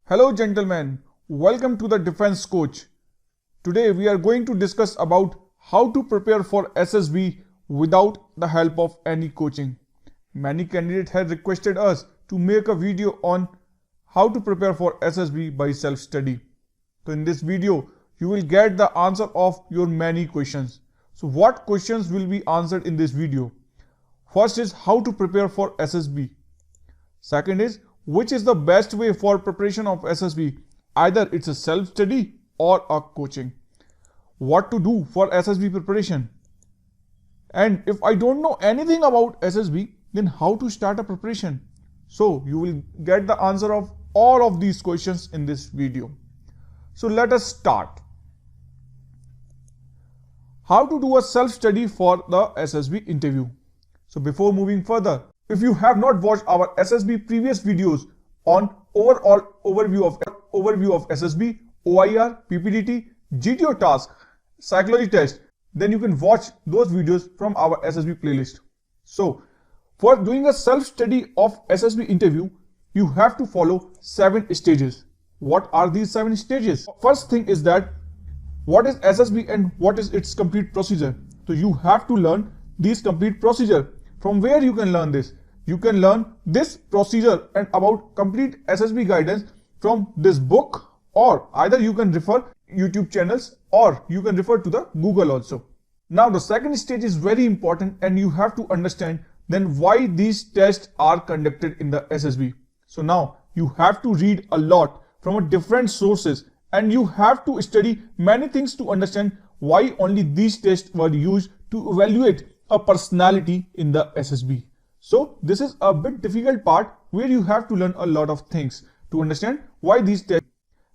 Hello gentlemen, welcome to the Defense Coach. Today we are going to discuss about how to prepare for SSB without the help of any coaching. Many candidates have requested us to make a video on how to prepare for SSB by self-study. So in this video, you will get the answer of your many questions. So what questions will be answered in this video? First is how to prepare for SSB. Second is which is the best way for preparation of SSB? Either it's a self-study or a coaching. What to do for SSB preparation? And if I don't know anything about SSB, then how to start a preparation? So you will get the answer of all of these questions in this video. So let us start. How to do a self-study for the SSB interview? So before moving further, if you have not watched our SSB previous videos on overall overview of SSB, OIR, PPDT, GTO task, psychology test, then you can watch those videos from our SSB playlist. So for doing a self-study of SSB interview, you have to follow 7 stages. What are these 7 stages? First thing is that what is SSB and what is its complete procedure? So you have to learn these complete procedure. From where you can learn this? You can learn this procedure and about complete SSB guidance from this book, or either you can refer YouTube channels or you can refer to the Google also. Now the second stage is very important and you have to understand then why these tests are conducted in the SSB. So now you have to read a lot from different sources and you have to study many things to understand why only these tests were used to evaluate a personality in the SSB. So this is a bit difficult part where you have to learn a lot of things to understand why these tests.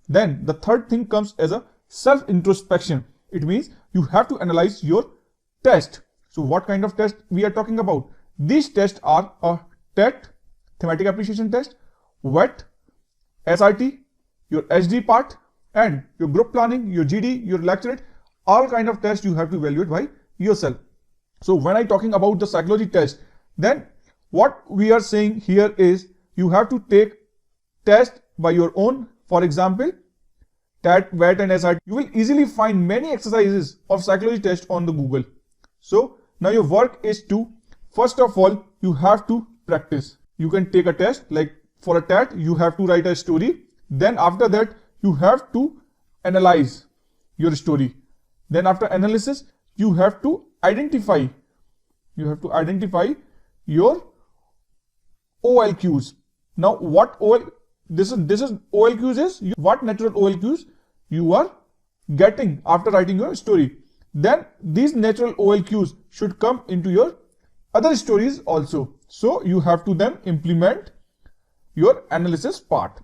Then the third thing comes as a self-introspection. It means you have to analyze your test. So what kind of test we are talking about? These tests are a TET, thematic appreciation test, WET, SRT, your HD part, and your group planning, your GD, your lecturate, all kind of tests you have to evaluate by yourself. So when I'm talking about the psychology test, then what we are saying here is you have to take test by your own. For example, TET, WET and SRT. You will easily find many exercises of psychology test on the Google. So now your work is to, first of all, you have to practice. You can take a test like for a TET, you have to write a story. Then after that, you have to analyze your story. Then after analysis, you have to identify. You have to identify your OLQs. Now what this is OLQs is what natural OLQs you are getting after writing your story. Then these natural OLQs should come into your other stories also. So you have to then implement your analysis part.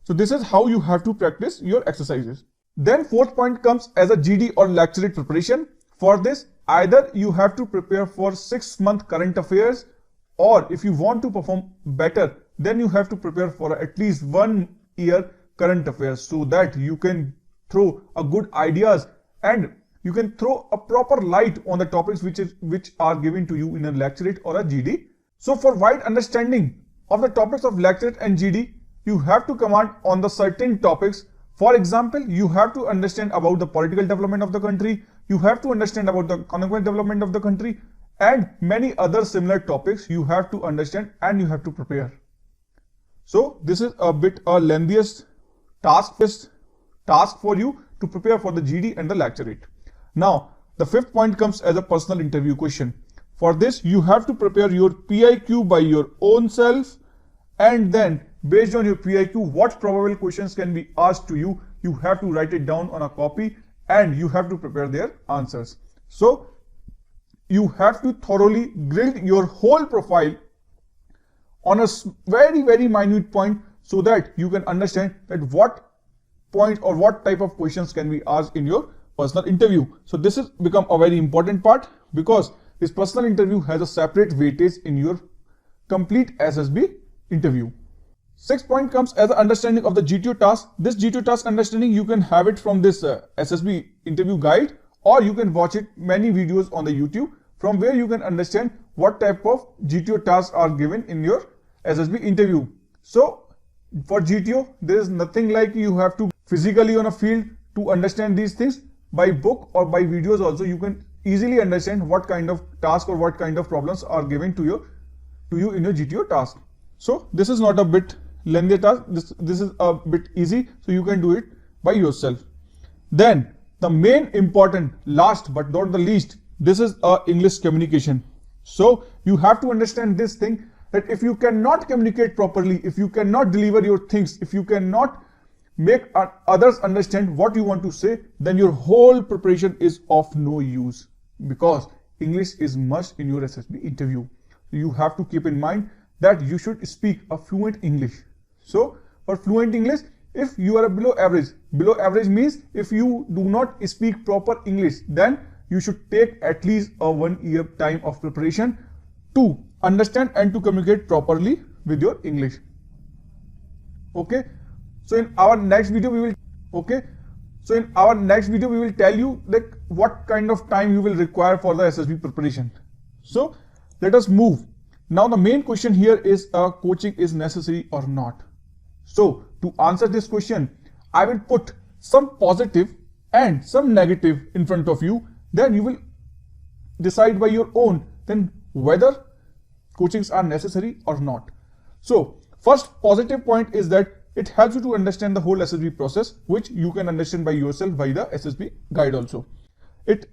So this is how you have to practice your exercises. Then fourth point comes as a GD or lecturate preparation. For this, either you have to prepare for 6-month current affairs, or if you want to perform better, then you have to prepare for at least 1 year current affairs so that you can throw a good ideas and you can throw a proper light on the topics which are given to you in a lecturate or a GD. So for wide understanding of the topics of lecturate and GD, you have to command on the certain topics. For example, you have to understand about the political development of the country, you have to understand about the economic development of the country, and many other similar topics you have to understand and you have to prepare. So this is a bit a lengthiest task for you to prepare for the GD and the lecturate. Now the fifth point comes as a personal interview question. For this, you have to prepare your PIQ by your own self, and then based on your PIQ, what probable questions can be asked to you, you have to write it down on a copy and you have to prepare their answers. So you have to thoroughly grill your whole profile on a very minute point so that you can understand that what point or what type of questions can be asked in your personal interview. So this has become a very important part because this personal interview has a separate weightage in your complete SSB interview. Sixth point comes as an understanding of the GTO task. This GTO task understanding, you can have it from this SSB interview guide, or you can watch it many videos on the YouTube from where you can understand what type of GTO tasks are given in your SSB interview. So For GTO, there is nothing like you have to physically on a field to understand these things. By book or by videos also, you can easily understand what kind of task or what kind of problems are given to you in your GTO task. So this is not a bit lengthy task. This is a bit easy, so you can do it by yourself. Then the main important, last but not the least, this is English communication. So you have to understand this thing, that if you cannot communicate properly, if you cannot deliver your things, if you cannot make others understand what you want to say, then your whole preparation is of no use, because English is must in your SSB interview. You have to keep in mind that you should speak a fluent English. So for fluent English, if you are below average means if you do not speak proper English, then you should take at least a 1 year time of preparation to understand and to communicate properly with your English. Okay. So in our next video we will tell you like what kind of time you will require for the SSB preparation. So let us move. Now the main question here is coaching is necessary or not. So to answer this question, I will put some positive and some negative in front of you. Then you will decide by your own then whether coachings are necessary or not. So first positive point is that it helps you to understand the whole SSB process, which you can understand by yourself by the SSB guide also.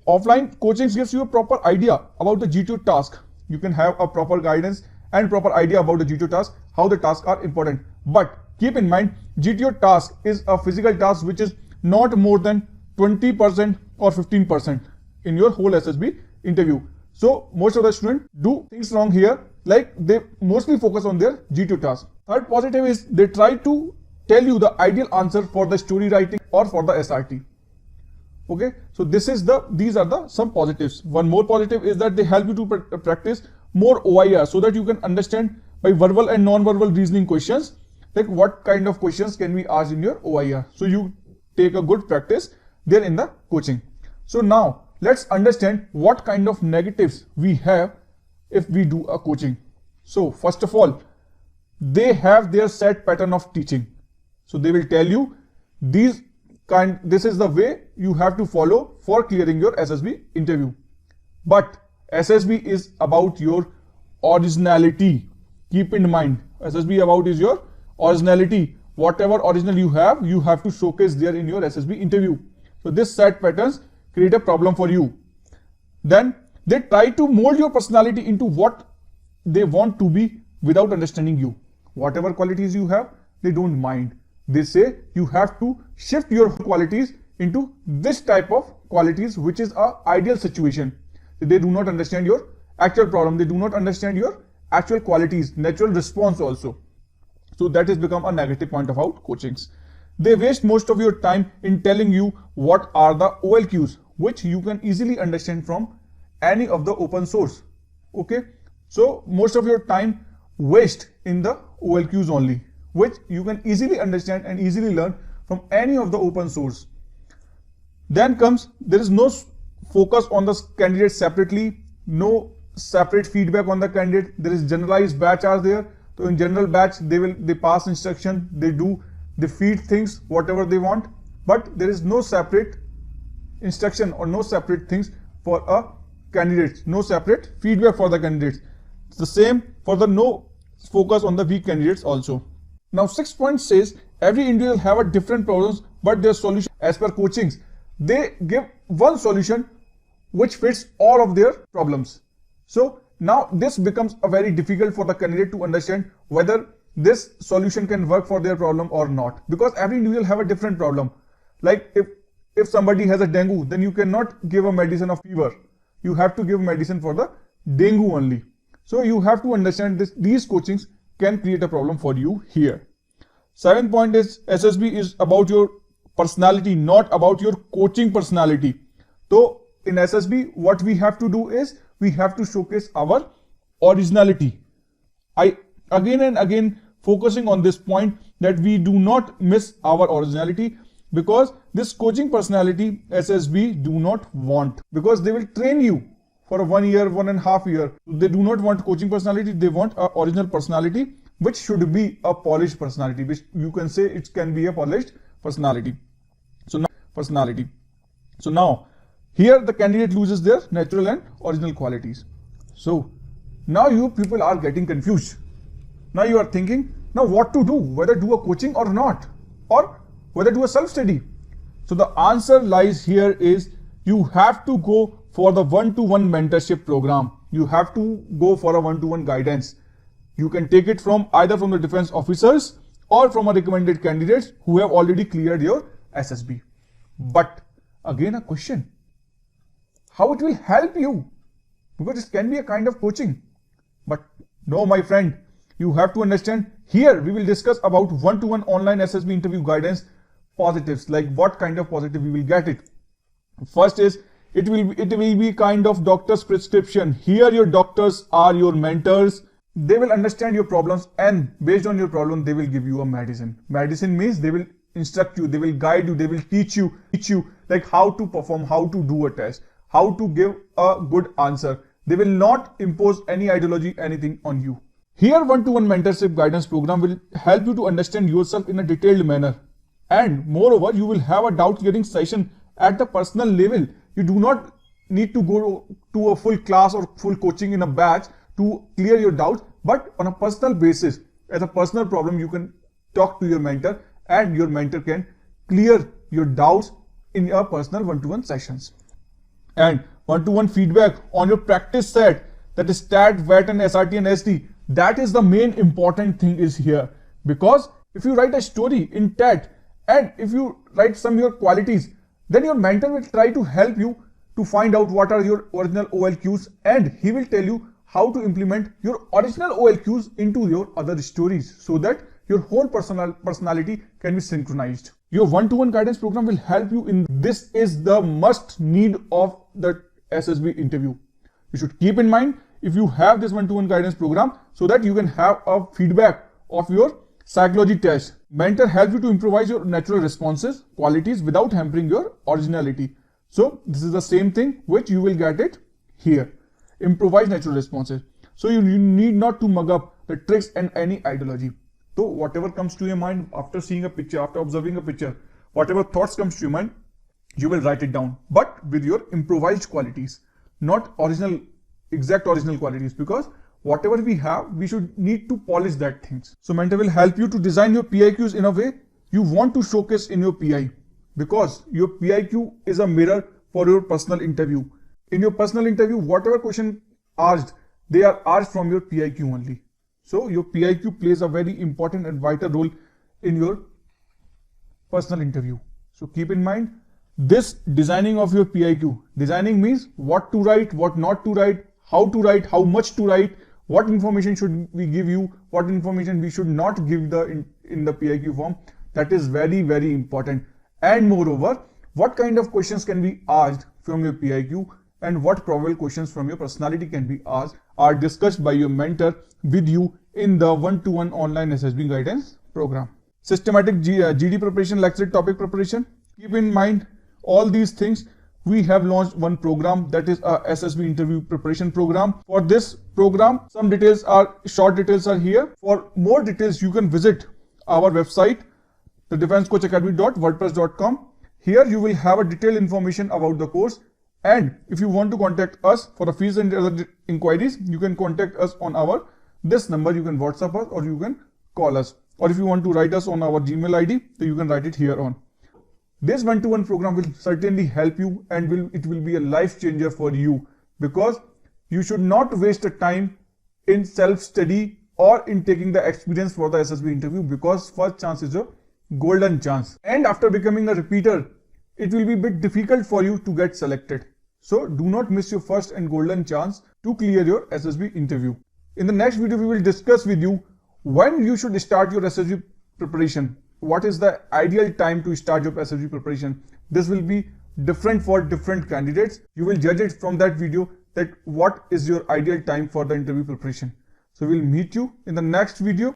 Offline coachings gives you a proper idea about the GTO task. You can have a proper guidance and proper idea about the GTO task, how the tasks are important. But keep in mind, GTO task is a physical task which is not more than 20% or 15% in your whole SSB interview. So most of the students do things wrong here, like they mostly focus on their GTO task. Third positive is they try to tell you the ideal answer for the story writing or for the SRT. Okay, so these are some positives. One more positive is that they help you to practice more OIR, so that you can understand by verbal and non-verbal reasoning questions, like what kind of questions can be asked in your OIR. So you take a good practice there in the coaching. So now let's understand what kind of negatives we have if we do a coaching. So first of all, they have their set pattern of teaching. So they will tell you this is the way you have to follow for clearing your SSB interview. But SSB is about your originality. Keep in mind, SSB about is your originality. Whatever original you have to showcase there in your SSB interview. So this set patterns create a problem for you. Then they try to mold your personality into what they want to be without understanding you. Whatever qualities you have, they don't mind. They say you have to shift your qualities into this type of qualities, which is an ideal situation. They do not understand your actual problem. They do not understand your actual qualities, natural response also. So that has become a negative point about coachings. They waste most of your time in telling you what are the OLQs, which you can easily understand from any of the open source. Okay, so most of your time waste in the OLQs only, which you can easily understand and easily learn from any of the open source. Then comes, there is no focus on the candidate separately, no separate feedback on the candidate. There is generalized batch are there. So in general batch, they pass instruction, they feed things whatever they want, but there is no separate instruction or no separate things for a candidate, no separate feedback for the candidates. It's the same for the no focus on the weak candidates also. Now 6 point says every individual have a different problems, but their solution as per coachings, they give one solution which fits all of their problems. So now this becomes a very difficult for the candidate to understand whether this solution can work for their problem or not, because every individual have a different problem. Like if somebody has a dengue, then you cannot give a medicine of fever. You have to give medicine for the dengue only. So you have to understand this. These coachings can create a problem for you here. 7th point is SSB is about your personality, not about your coaching personality. So in SSB, what we have to do is we have to showcase our originality. I again and again focusing on this point that we do not miss our originality, because this coaching personality SSB do not want, because they will train you for 1 year, 1.5 years. They do not want coaching personality, they want an original personality which should be a polished personality, which you can say it can be a polished personality. So now here the candidate loses their natural and original qualities. So now you people are getting confused. Now you are thinking, now what to do, whether do a coaching or not, or whether do a self-study. So the answer lies here is you have to go for the one-to-one mentorship program. You have to go for a one-to-one guidance. You can take it from either from the defense officers or from a recommended candidates who have already cleared your SSB. But again a question, how it will help you? Because it can be a kind of coaching. But no, my friend, you have to understand, here we will discuss about one-to-one online SSB interview guidance positives, like what kind of positive we will get it. First is, it will be kind of doctor's prescription. Here your doctors are your mentors. They will understand your problems, and based on your problem, they will give you a medicine. Medicine means they will instruct you, they will guide you, they will teach you like how to perform, how to do a test, how to give a good answer. They will not impose any ideology, anything on you. Here one-to-one mentorship guidance program will help you to understand yourself in a detailed manner. And moreover, you will have a doubt clearing session at the personal level. You do not need to go to a full class or full coaching in a batch to clear your doubts, but on a personal basis, as a personal problem, you can talk to your mentor and your mentor can clear your doubts in your personal one-to-one sessions. And one-to-one feedback on your practice set, that is STAT, VAT and SRT and SD. That is the main important thing is here. Because if you write a story in TAT and if you write some of your qualities, then your mentor will try to help you to find out what are your original OLQs, and he will tell you how to implement your original OLQs into your other stories so that your whole personality can be synchronized. Your one-to-one guidance program will help you in this. Is the must need of the SSB interview. You should keep in mind if you have this one-to-one guidance program so that you can have a feedback of your psychology test. Mentor helps you to improvise your natural responses, qualities without hampering your originality. So this is the same thing which you will get it here. Improvise natural responses. So you need not to mug up the tricks and any ideology. So whatever comes to your mind after seeing a picture, after observing a picture, whatever thoughts comes to your mind, you will write it down, but with your improvised qualities, not exact original qualities, because whatever we have, we should need to polish that things. So mentor will help you to design your PIQs in a way you want to showcase in your PI, because your PIQ is a mirror for your personal interview. In your personal interview, whatever question asked, they are asked from your PIQ only. So your PIQ plays a very important and vital role in your personal interview. So keep in mind this designing of your PIQ. Designing means what to write, what not to write, how much to write, what information should we give you, what information we should not give in the PIQ form. That is very, very important. And moreover, what kind of questions can be asked from your PIQ and what probable questions from your personality can be asked are discussed by your mentor with you in the one-to-one online SSB guidance program. Systematic GD preparation, lecture topic preparation. Keep in mind all these things. We have launched one program, that is a SSB interview preparation program. For this program, some details are, short details are here. For more details, you can visit our website, thedefensecoachacademy.wordpress.com. Here you will have a detailed information about the course. And if you want to contact us for the fees and other inquiries, you can contact us on this number. You can WhatsApp us or you can call us. Or if you want to write us on our Gmail ID, so you can write it here on. This one-to-one program will certainly help you and it will be a life changer for you, because you should not waste a time in self-study or in taking the experience for the SSB interview, because first chance is a golden chance. And after becoming a repeater, it will be a bit difficult for you to get selected. So do not miss your first and golden chance to clear your SSB interview. In the next video, we will discuss with you when you should start your SSB preparation. What is the ideal time to start your SSB preparation? This will be different for different candidates. You will judge it from that video that what is your ideal time for the interview preparation. So we'll meet you in the next video.